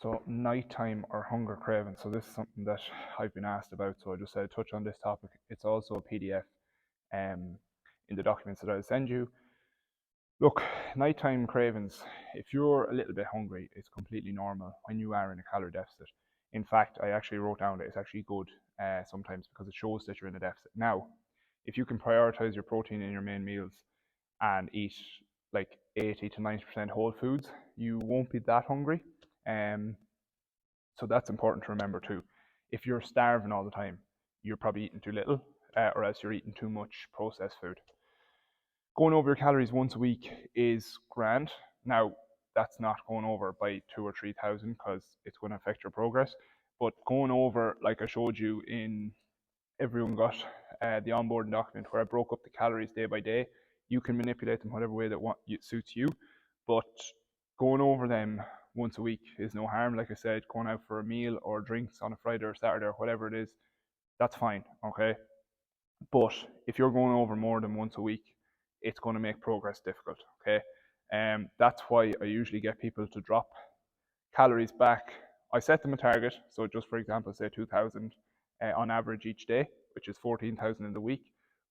So nighttime or hunger cravings. So this is something that I've been asked about. So I just said touch on this topic. It's also a PDF um, in the documents that I'll send you. Look, nighttime cravings. If you're a little bit hungry, it's completely normal when you are in a calorie deficit. In fact, I actually wrote down that it's actually good sometimes because it shows that you're in a deficit. Now, if you can prioritize your protein in your main meals and eat like 80 to 90% whole foods, you won't be that hungry. Um, so that's important to remember too. If you're starving all the time, you're probably eating too little, or else you're eating too much processed food. Going over your calories once a week is grand. Now, that's not going over by 2 or 3 thousand because it's going to affect your progress. But going over, like I showed you in everyone got the onboarding document where I broke up the calories day by day. You can manipulate them whatever way that suits you, but going over them once a week is no harm. Like I said, going out for a meal or drinks on a Friday or Saturday or whatever it is, that's fine, okay? But if you're going over more than once a week, it's going to make progress difficult, okay? That's why I usually get people to drop calories back. I set them a target, so just for example, say 2,000 on average each day, which is 14,000 in the week.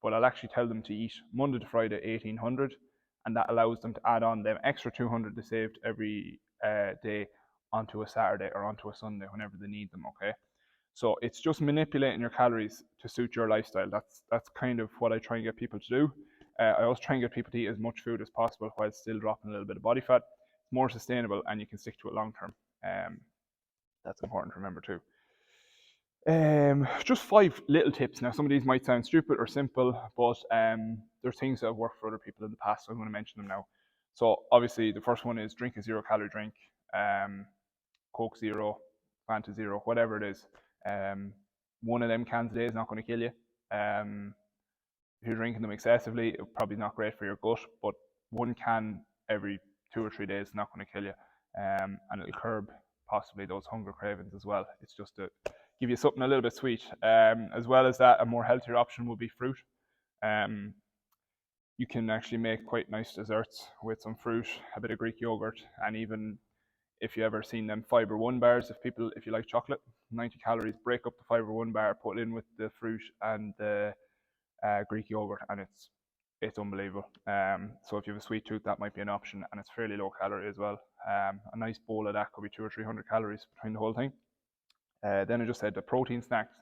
But I'll actually tell them to eat Monday to Friday 1,800, and that allows them to add on them extra 200 they saved every day onto a Saturday or onto a Sunday whenever they need them. Okay, so it's just manipulating your calories to suit your lifestyle. That's kind of what I try and get people to do. I always try and get people to eat as much food as possible while still dropping a little bit of body fat. It's more sustainable and you can stick to it long term. That's important to remember too. Just 5 little tips. Now, some of these might sound stupid or simple, but there's things that have worked for other people in the past, so I'm going to mention them now. So, obviously, the first one is drink a 0 calorie drink, Coke Zero, Fanta Zero, whatever it is. One of them cans a day is not going to kill you. If you're drinking them excessively, it's probably not great for your gut, but one can every 2 or 3 days is not going to kill you, and it'll curb possibly those hunger cravings as well. It's just to give you something a little bit sweet. As well as that, a more healthier option would be fruit. Um, you can actually make quite nice desserts with some fruit, a bit of Greek yogurt, and even if you ever seen them Fiber One bars, if you like chocolate, 90 calories, break up the Fiber One bar, put it in with the fruit and the Greek yogurt, and it's unbelievable. So if you have a sweet tooth, that might be an option, and it's fairly low calorie as well. A nice bowl of that could be 200 or 300 calories between the whole thing. Then I just said the protein snacks.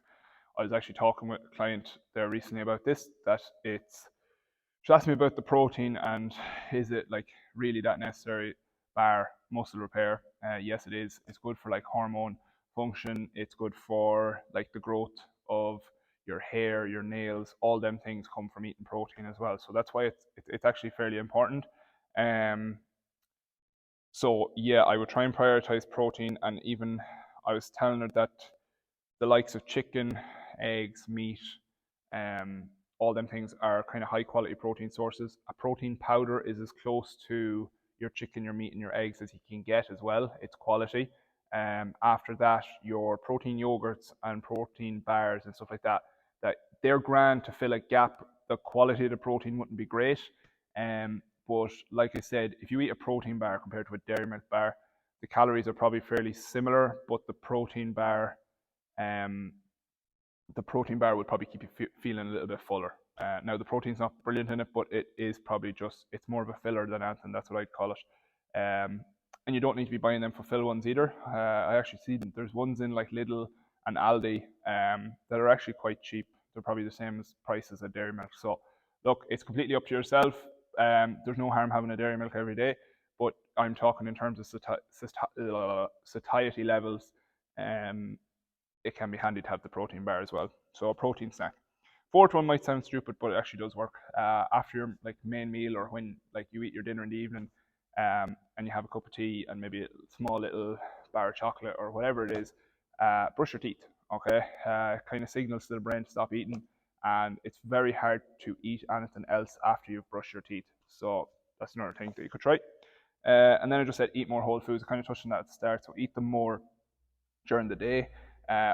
I was actually talking with a client there recently about this, that she asked me about the protein and is it like really that necessary bar muscle repair? Yes, it is. It's good for like hormone function. It's good for like the growth of your hair, your nails. All them things come from eating protein as well. So that's why it's actually fairly important. Um, so yeah, I would try and prioritize protein, and even I was telling her that the likes of chicken, eggs, meat, all them things are kind of high quality protein sources. A protein powder is as close to your chicken, your meat, and your eggs as you can get as well. It's quality. After that, your protein yogurts and protein bars and stuff like that, that they're grand to fill a gap. The quality of the protein wouldn't be great. But like I said, if you eat a protein bar compared to a dairy milk bar, the calories are probably fairly similar, but um, the protein bar would probably keep you feeling a little bit fuller. Now the protein's not brilliant in it, but it is probably it's more of a filler than anything. That's what I'd call it. And you don't need to be buying them for fill ones either. I actually see them. There's ones in like Lidl and Aldi that are actually quite cheap. They're probably the same as price as a dairy milk. So look, it's completely up to yourself. There's no harm having a dairy milk every day, but I'm talking in terms of satiety levels. It can be handy to have the protein bar as well. So a protein snack. Fourth one might sound stupid, but it actually does work. After your like main meal, or when like you eat your dinner in the evening, and you have a cup of tea and maybe a small little bar of chocolate or whatever it is, brush your teeth. Okay, kind of signals to the brain to stop eating, and it's very hard to eat anything else after you've brushed your teeth. So that's another thing that you could try. And then I just said eat more whole foods. I kind of touched on that at the start. So eat them more during the day,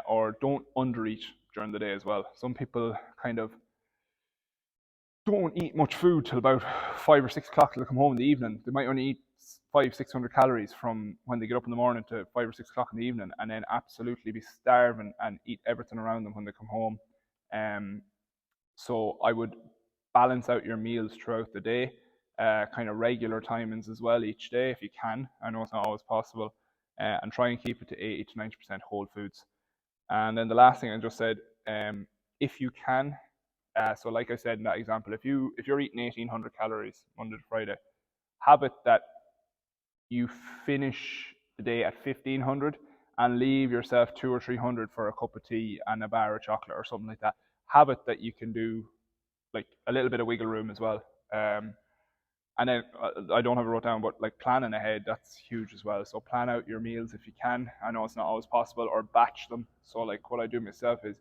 or don't undereat during the day as well. Some people kind of don't eat much food till about 5 or 6 o'clock till they come home in the evening. They might only eat 500-600 calories from when they get up in the morning to 5 or 6 o'clock in the evening, and then absolutely be starving and eat everything around them when they come home. Um, so I would balance out your meals throughout the day, kind of regular timings as well each day if you can. I know it's not always possible, and try and keep it to 80 to 90% whole foods. And then the last thing I just said, if you can, so like I said in that example, if you're eating 1,800 calories Monday to Friday, have it that you finish the day at 1,500 and leave yourself 200 or 300 for a cup of tea and a bar of chocolate or something like that. Have it that you can do like a little bit of wiggle room as well. And then I don't have it wrote down, but like planning ahead, that's huge as well. So plan out your meals if you can. I know it's not always possible, or batch them. So like what I do myself is,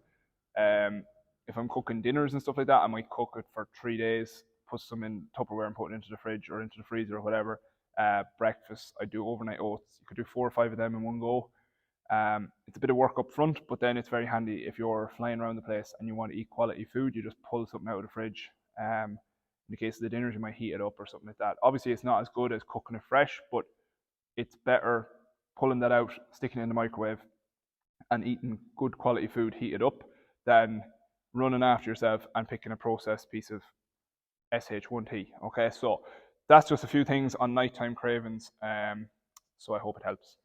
if I'm cooking dinners and stuff like that, I might cook it for 3 days, put some in Tupperware and put it into the fridge or into the freezer or whatever. Breakfast, I do overnight oats. You could do 4 or 5 of them in one go. It's a bit of work up front, but then it's very handy if you're flying around the place and you want to eat quality food. You just pull something out of the fridge. In the case of the dinners, you might heat it up or something like that. Obviously, it's not as good as cooking it fresh, but it's better pulling that out, sticking it in the microwave, and eating good quality food heated up than running after yourself and picking a processed piece of SH1T. Okay, so that's just a few things on nighttime cravings. So I hope it helps.